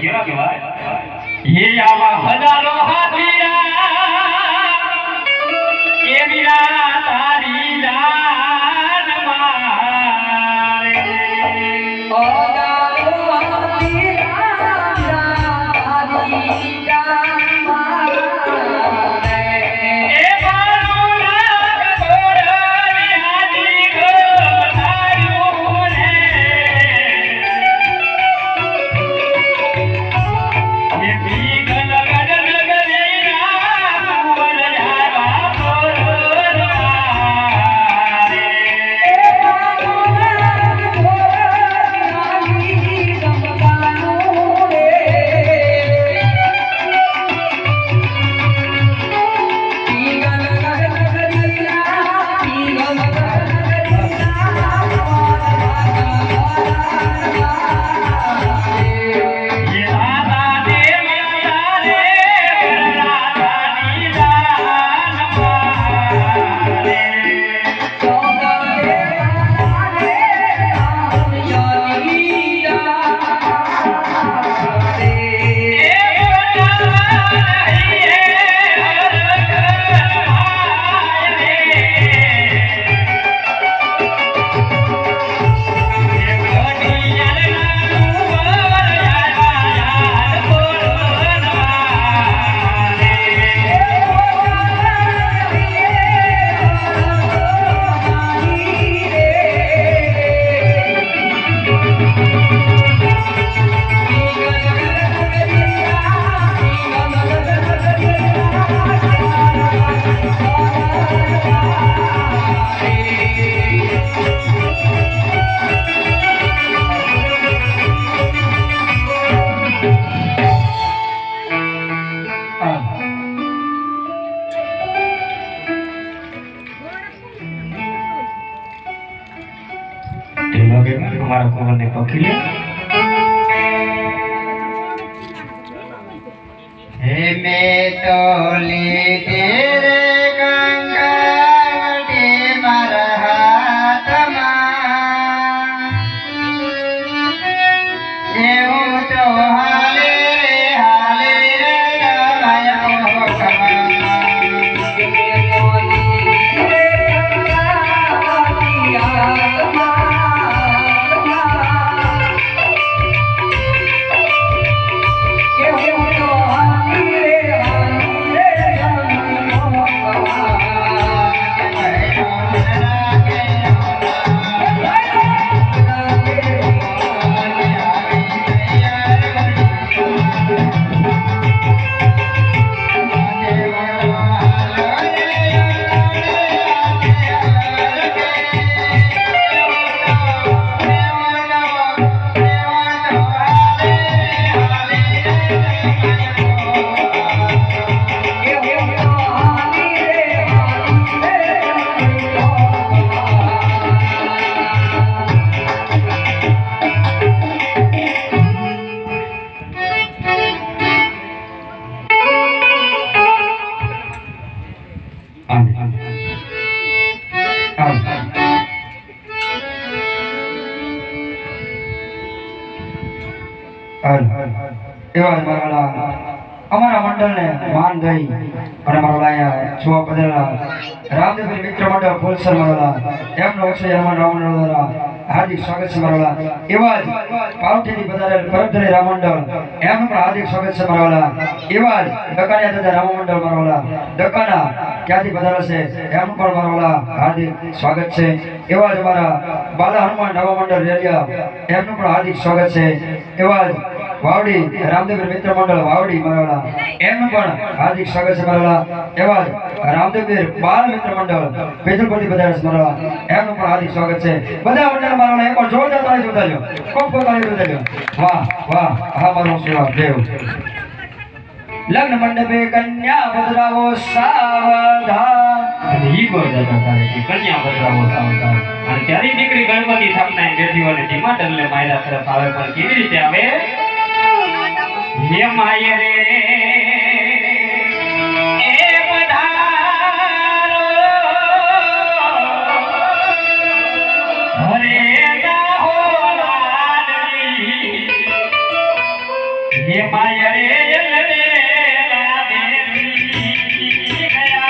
કેવા કહેવાય એ આવા હજારો હાથીરા એ વીરા તારી જાન મારે હજારો હાથીરા તારી જાન મારે हमारा कुंवर ने पकड़ लिया हे मैं तो ले तेरे गंगावती मरहातमा એવું તો હાલે રે ગવાય અમારા મંડળને માન દઈ અને મારા છુવા પધારેલા રામદેવ મિત્ર મંડળ ફૂલસર મારા એમનો અક્ષય હનુમાન રામ મંડળ દ્વારા હાર્દિક સ્વાગત છે મારા એવા જ પાવઠીથી પધારેલ પરમધરી રામ મંડળ એમનું પણ હાર્દિક સ્વાગત છે મારા એવા જ ડકાનિયા દાદા રામ મંડળ મારા ડકાના ક્યાંથી પધારે છે એમનું પણ મારા હાર્દિક સ્વાગત છે એવા જ મારા બાલા હનુમાન નવા મંડળ રેલિયા એમનું પણ હાર્દિક સ્વાગત છે એવા જ વાવડી રામદેવ મિત્ર મંડળ વાવડી મારા એમનું પણ હાર્દિક સ્વાગત છે મારા એવા જ રામદેવ બાલ મિત્ર મંડળ પેજલપતિ પધારે છે મારા એમનું પણ હાર્દિક સ્વાગત છે બધા મંડળ મારા એક જોરદાર તાળી ઉતાર્યો ખૂબ તાળી ઉતાર્યો વાહ વાહ હા મારો સેવા દેવ લગ્ન મંડપે કન્યા બદરાવો સાવધાન ઈ બોલતા હતા કે કન્યા બદલાવો સાવધાન અને ત્યારે દીકરી ગણપતિ થાપનાય બેઠી હોય ધીમા ડગલે માયરા તરફ આવે પણ કેવી રીતે આવે હે માય રે એ પધારો હરે ગાહો લાડલી હે માયા રે લાદેવી ગયા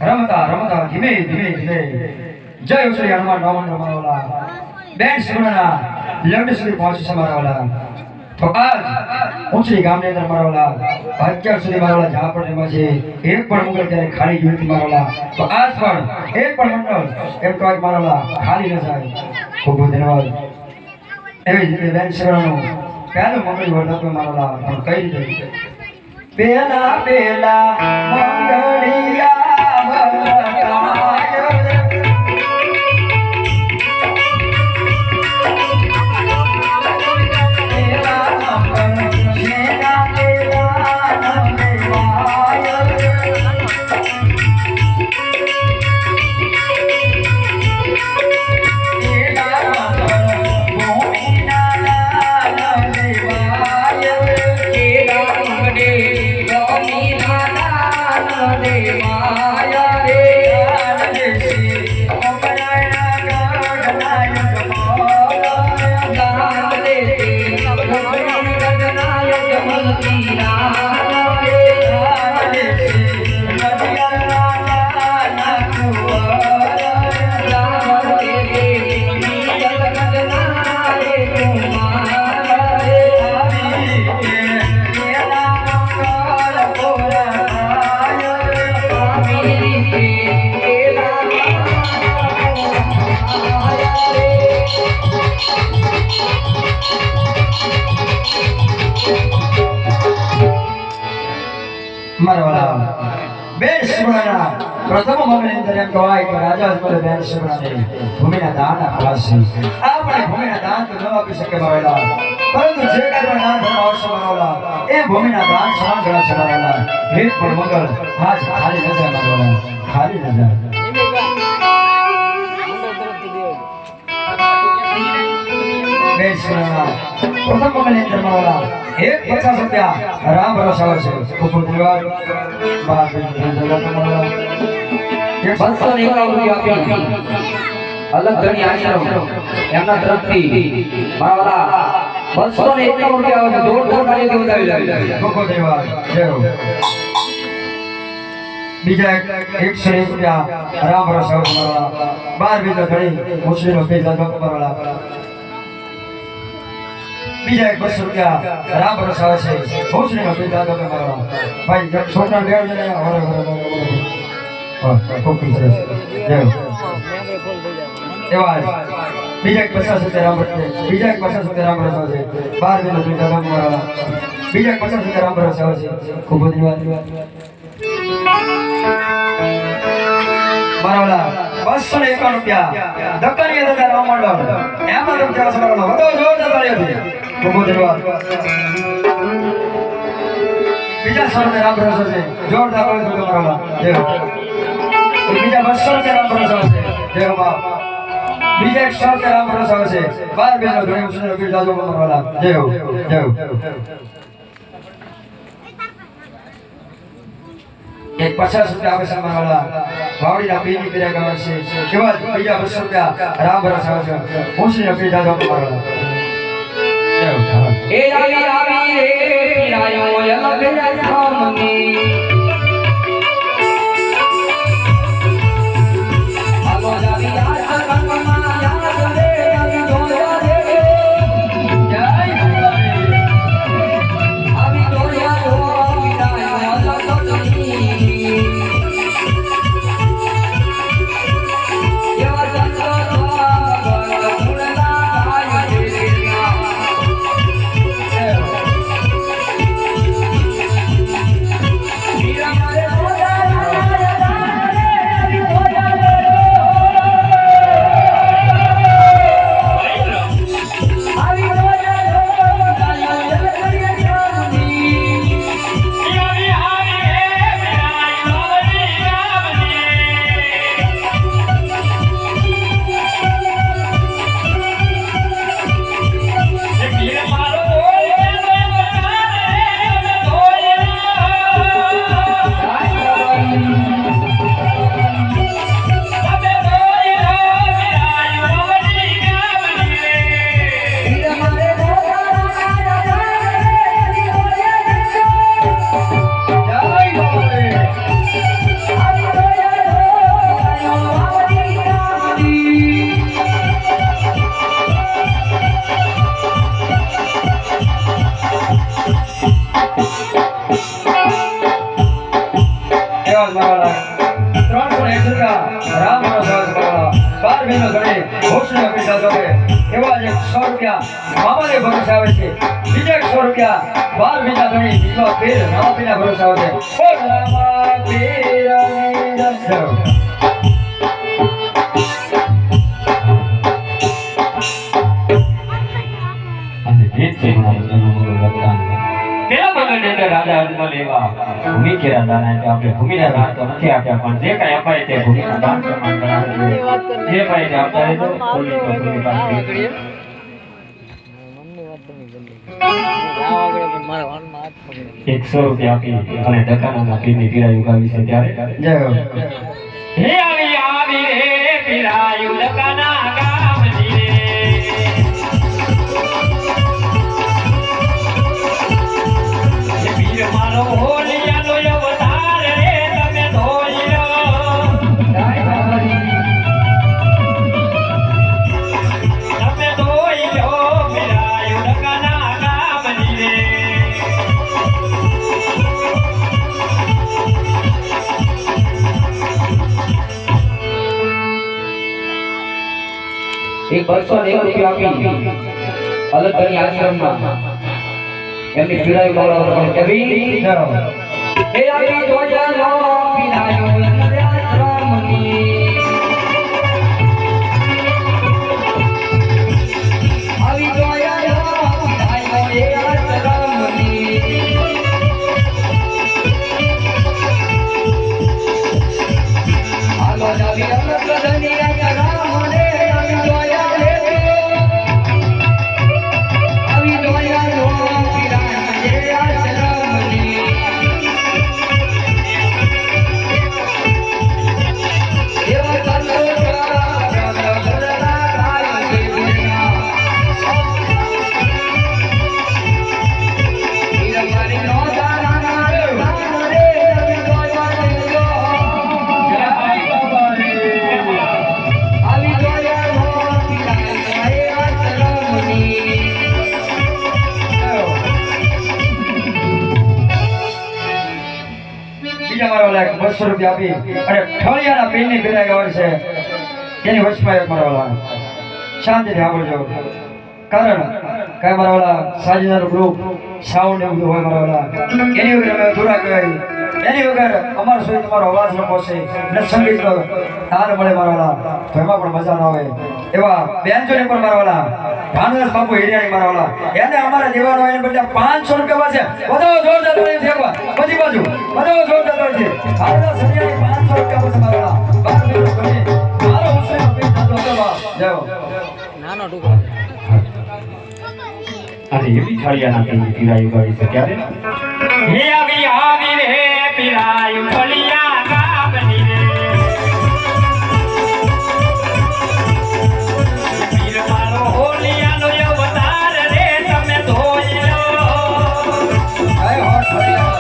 રમતા રમતા ધીમે ધીમે ધીમે જય શ્રી હનુમાન રાવણ રમાવાલા બેન સુરણા લગ્ન સુધી પહોંચી છે મારાવાલા તો આજ ઊંચી ગામની અંદર મારાવાલા અત્યાર સુધી મારાવાલા જ્યાં પણ રમા છે એક પણ મુગલ ક્યારે ખાલી ગયું નથી મારાવાલા તો આજ પણ એક પણ મંડળ એમ તો આજ મારાવાલા ખાલી ન જાય ખૂબ ખૂબ ધન્યવાદ એવી જ રીતે બેન સુરણાનું પહેલું મંગળ વર્ધાતું મારાવાલા પણ કઈ રીતે પેલા પેલા મંગળિયા ભરતાય પેલા મંગળિયા પેલા નમેવાય મારવાલા બેન સુરણા પ્રથમ મંગળની અંદર એમ કહેવાય કે રાજા અજમલે બેન સુરણાને ભૂમિના દાન આપ્યા છે. આપણે ભૂમિના દાન તો ન આપી શકે મારવાલા, પરંતુ જે કાંઈ પણ દાન ધર્મ આવશે મારવાલા એ ભૂમિના દાન સમાન ગણાશે મારવાલા. એક પણ મંગળ આજ ખાલી ન જાય મારવાલા, ખાલી ન જાય. જય પ્રથમ પગલે ધર્મવાળા 150 રૂપિયા રામ ભરોસા આવે છે ખૂબ ધન્યવાદ બાર ₹251 આપી અલગ ગણી આશ્રમ એમના તરફથી મારા ₹251 આવે છે જોરદાર કાર્ય વધાવી ખૂબ ધન્યવાદ જય હો બીજા 101 રૂપિયા રામ ભરોસા આવે છે મારા 12 બીજા ઘણી મુસ્લિમો પૈસા વાળા બીજા 200 રૂપિયા રામ ભરોસા આવે છે મુસ્લિમો પૈસા વાળા ભાઈ છોકરા લેવા જને ખૂબ સરસ જય હો એવા બીજા 50 રૂપિયા રામ ભરોસા બીજા 50 રૂપિયા રામ ભરોસા છે 12 બીજા પૈસા વાળા બીજા 50 રૂપિયા રામ ભરોસા આવે છે ખૂબ ધન્યવાદ મારા 251 રૂપિયા દક્કની અંદર રામ મંડળ એમાં તમે જરા સમરવાનો વધો જોરદાર તાળીઓ છે ખૂબ ધન્યવાદ બીજા 100 રૂપિયા રામ ભરોસા છે જોરદાર તાળીઓ છે મારા જય હો બીજા 200 રૂપિયા રામ ભરોસા છે જય હો બાપ બીજા 100 રૂપિયા રામ ભરોસા છે 12 બેનો ઘણી ઉછળે પીર જાજો મારા જય હો જય હો एक 50 રૂપિયા આવે છે મારા વાવડીના પીની પીરા ગાવ છે કેવા બીજા 200 રૂપિયા રામ ભરોસા આવે છે મુસ્લિમ પીર જાજો મારા એ આવી આવી રે પીરાયો અલગ આશ્રમની આલો જાવી આશ્રમમાં યાદ રે આવી જોયા રે જય આવી જોયા હો પીરાયો અલગ રામ ભરોસા મારા 12 બેનો ઘણી મુસ્લિમ પીર જાજો એવા 100 રૂપિયા મામાને ભરોસા આવે છે બીજા 100 રૂપિયા 12 બીજા ઘણી બીજો પીર રામા પીરના ભરોસા આવે છે ઓ રામા પીરની જય અને જે છે પેલા બગલની અંદર રાજા અજમલ એવા ભૂમિ કેરા દાન આપ્યા આપણે ભૂમિના દાન તો નથી આપ્યા પણ જે કાંઈ અપાય તે ભૂમિના દાન સમાન ગણાવે જે પાય તે આપતા રહેજો ભૂમિ તો ભૂમિ પાસે 100 રૂપિયા આપી અને દકાના પીરની પીરા યુગાવી છે ત્યારે જય હો હે આવી આવી રે પીરા યુગના ગામની રે મારો હોલિયાનો અવતાર રે તમે ધોઈ લો તમે ધોઈ લો મેરા યુગના ગામની રે એક 201 રૂપિયા આપી અલગ ગણી આશ્રમમાં એમની પીડાઈ મારા કવિ જય હો એ આવી જોયા લો પીડાયો આશ્રમની આવી જોયા લો પીડાયો આશ્રમની આલો જાવી અલગ ગણી આશ્રમ રે આવી જોયા રે 200 રૂપિયા આપી અને ઠળિયાના પેનની ભેરા ગાવે છે એની વચમાં એક મારા વાલા શાંતિથી સાંભળજો કારણ કે મારા વાલા સાજીદાર ગ્રુપ સાઉન્ડ એવું હોય મારા વાલા એની વગર અમે અધૂરા કહેવાય એની વગર અમારો સુધી તમારો અવાજ ન પહોંચે અને સંગીત તાર મળે મારા વાલા તો એમાં પણ મજા ન આવે એવા બેન્ચોને પણ મારા વાલા ભાનુદાસ બાપુ હિરિયાણી મારા વાલા એને અમારા દેવાનો એને બદલે 500 રૂપિયા છે વધાવો જોરદાર તાળી ફેંકવા બધી બાજુ વધાવો જોરદાર તાળી છે ભાનુદાસ હિરિયાણી 500 રૂપિયા છે મારા વાલા બાર મિનિટ કરી મારો હુસૈન અપીલ થતો હતો બા જય નાનો ટુકડો અને એવી થાળિયાના પેનની પીરાયું ગાડી છે ત્યારે હે આવી રે પીરાયું ફળિયા ગામની રે પીર મારો હોલિયાનો અવતાર રે તમે ધોઈ લો જય હો ફળિયા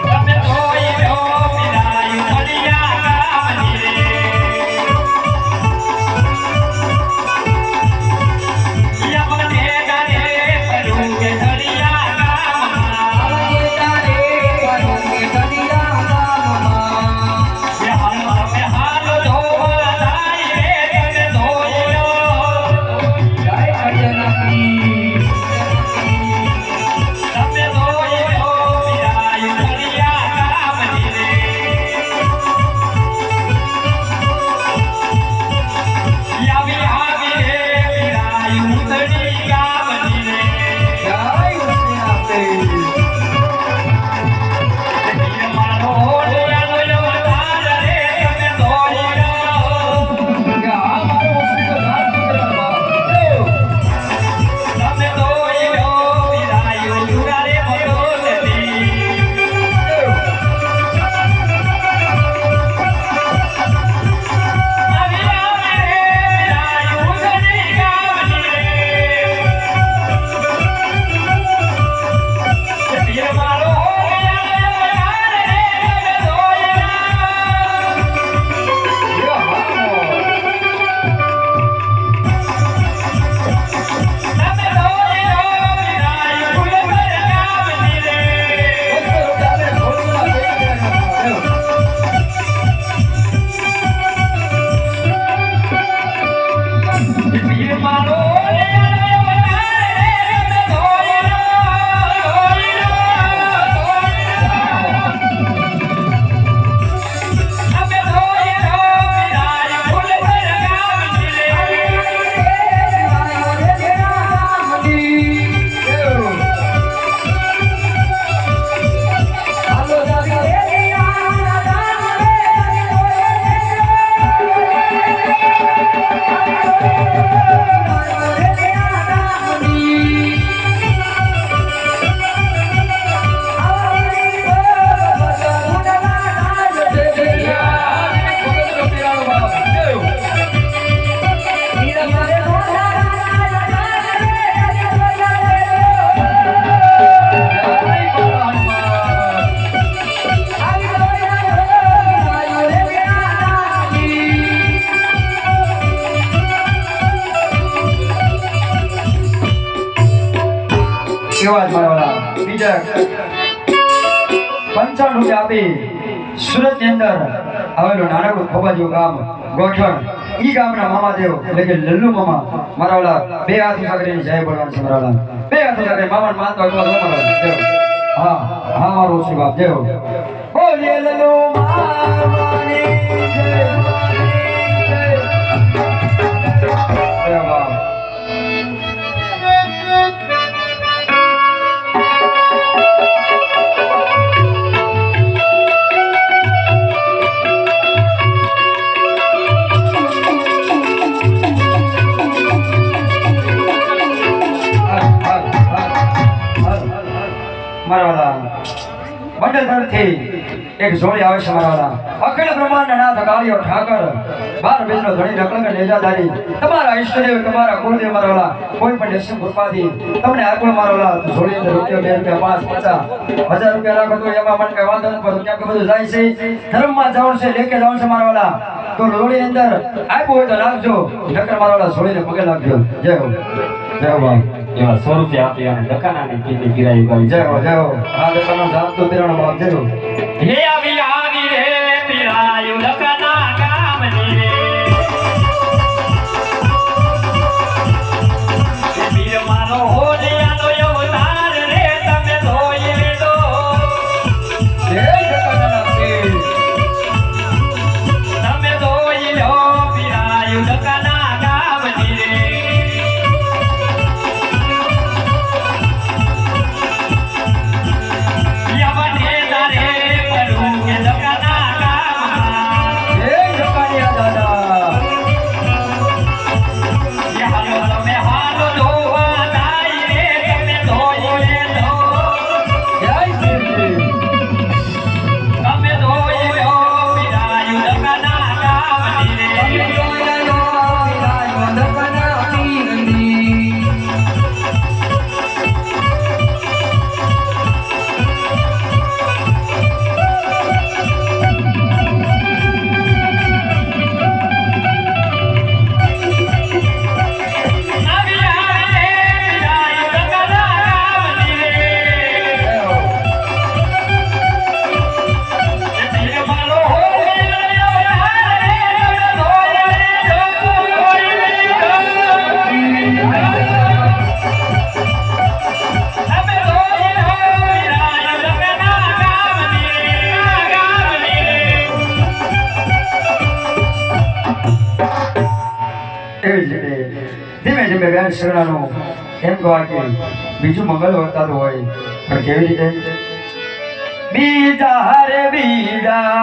તમે ધોઈ લો પીરાયું ફળિયા ગામની રે યમને ગાને પરુગે ધળિયા કેવા જ મારા વાલા બીજા 55 રૂપિયા આપી સુરત ની અંદર આવેલું નાનકડું ખોબાજીયું ગામ ગોઠણ ઈ ગામના મામાદેવ એટલે કે લલ્લુ મામા મારા વાલા બે હાથ ઊંચા કરીને જય બોલવાનું છે મારા વાલા બે હાથ ઊંચા કરીને મામાને માનતો એકવાર મારા જય હા હા મારો શ્રી બાપ જય બોલીએ લલ્લુ મામાની જય બાપ મંડળથી એક જોડી આવે છે મારા વાલા અખિલ બ્રહ્માંડ નાથ કાળિયો ઠાકર 12 બીજનો ધણી નકલંગ નેજાધારી તમારા ઈષ્ટદેવ તમારા કુળદેવ મારા વાલા કોઈ પણ દેશ કૃપાથી તમને આકળ મારા વાલા જોડી અંદર રૂપિયા 2 રૂપિયા 5 50 1000 રૂપિયા રાખો તો એમાં મને કઈ વાંધો નથી પડતો કેમ કે બધું જાય છે ધર્મમાં જવાનું છે લેકે જવાનું છે મારા વાલા તો જોડી અંદર આપ્યું હોય તો રાખજો નકર મારા વાલા જોડીને પગે લાગજો જય હો બાપ એવા 100 રૂપિયા આપી અને દકાનાની પીરાયું ગાડી જય હો આ દકાનો જાપ તો પીરાનો બાપ જય હો હે આવી એવી જ રીતે ધીમે ધીમે બેન શરણાનું એમ કહેવાય કે બીજું મંગળ વર્તાતું હોય પણ કેવી રીતે બીજા હરે બીજા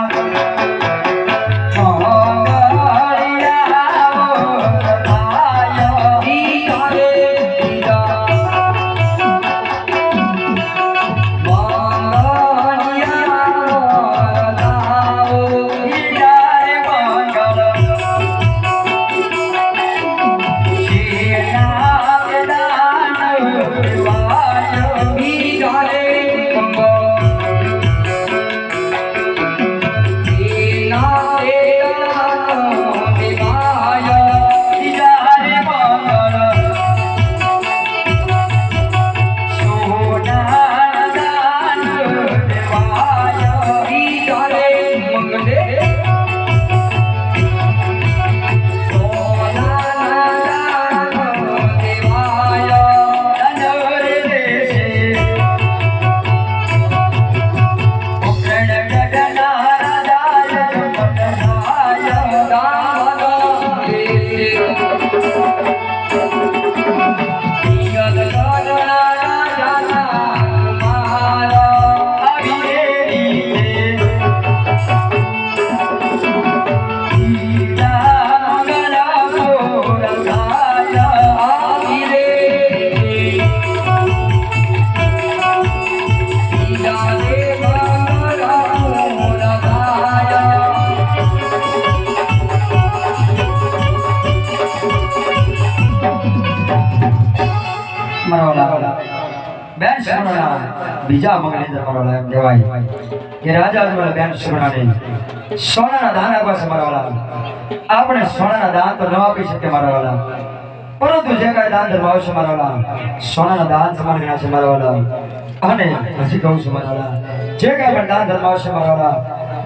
બેન શરણા બીજા મંગળની અંદર મારા એમ કહેવાય કે રાજા દ્વારા બેન શરણાને સોનાના દાન આપવા છે મારા વાલા આપણે સોનાના દાન તો ન આપી શકીએ મારા વાલા પરંતુ જે કાંઈ દાન ધર્મ આવશે મારા વાલા સોનાના દાન સમાન ગણા છે મારા વાલા અને હજી કહું છું મારા વાલા જે કાંઈ પણ દાન ધર્મ આવશે મારા વાલા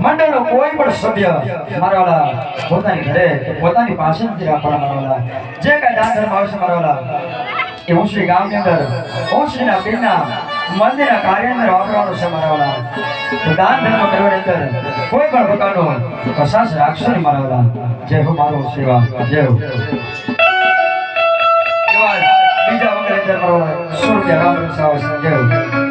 મંડળનો કોઈ પણ સભ્ય મારા વાલા પોતાની ઘરે પોતાની પાસે નથી રાખવાના મારા વાલા જે કાંઈ દાન ધર્મ આવશે મારા વાલા એ ઓસરી ગામની અંદર ઓસરીના પીરના મંદિરના કાર્ય અંદર વાપરવાનું છે મારા વાલા તો દાન ધર્મ કરવાની અંદર કોઈ પણ પ્રકારનો કશાશ રાખશો નહીં મારા વાલા જય હો મારો સેવા જય હો બીજા વગર અંદર મારો 100 રૂપિયા રામ રક્ષા આવશે જય હો